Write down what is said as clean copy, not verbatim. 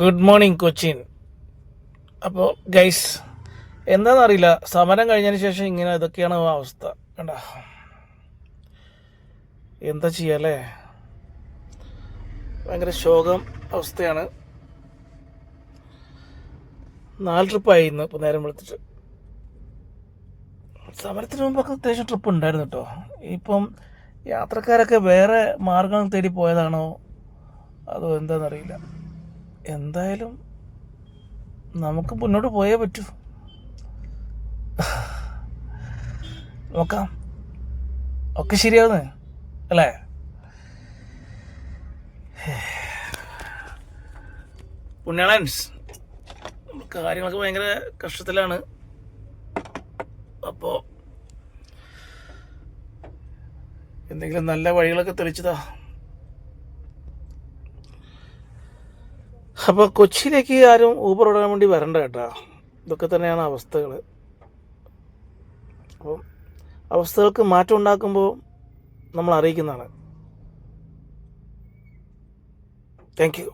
Good morning Cochin. അപ്പോൾ guys, എന്താണെന്നറിയില്ല, സമരം കഴിഞ്ഞതിന് ശേഷം ഇങ്ങനെ ഇതൊക്കെയാണ് അവസ്ഥ. കണ്ട, എന്താ ചെയ്യല്ലേ, ഭയങ്കര ശോകം അവസ്ഥയാണ്. 4 ട്രിപ്പായി ഇന്ന് ഇപ്പോൾ നേരം വെളുത്തിട്ട്. സമരത്തിന് മുമ്പൊക്കെ അത്യാവശ്യം ട്രിപ്പ് ഉണ്ടായിരുന്നു കേട്ടോ. ഇപ്പം യാത്രക്കാരൊക്കെ വേറെ മാർഗങ്ങൾ തേടി പോയതാണോ അതോ എന്താണെന്നറിയില്ല. എന്തായാലും നമുക്ക് മുന്നോട്ട് പോയേ പറ്റൂ. നോക്കാം, ഒക്കെ ശരിയാവുന്നേ അല്ലേ. പുണ്യാളൻസ്, കാര്യങ്ങളൊക്കെ ഭയങ്കര കഷ്ടത്തിലാണ്. അപ്പോൾ എന്തെങ്കിലും നല്ല വഴികളൊക്കെ തെളിച്ചതാ. അപ്പോൾ കൊച്ചിയിലേക്ക് ആരും ഊബർ ഓടാൻ വേണ്ടി വരണ്ട കേട്ടാ. ഇതൊക്കെ തന്നെയാണ് അവസ്ഥകൾ. അപ്പം അവസ്ഥകൾക്ക് മാറ്റം ഉണ്ടാക്കുമ്പോൾ നമ്മൾ അറിയിക്കുന്നതാണ്. Thank you.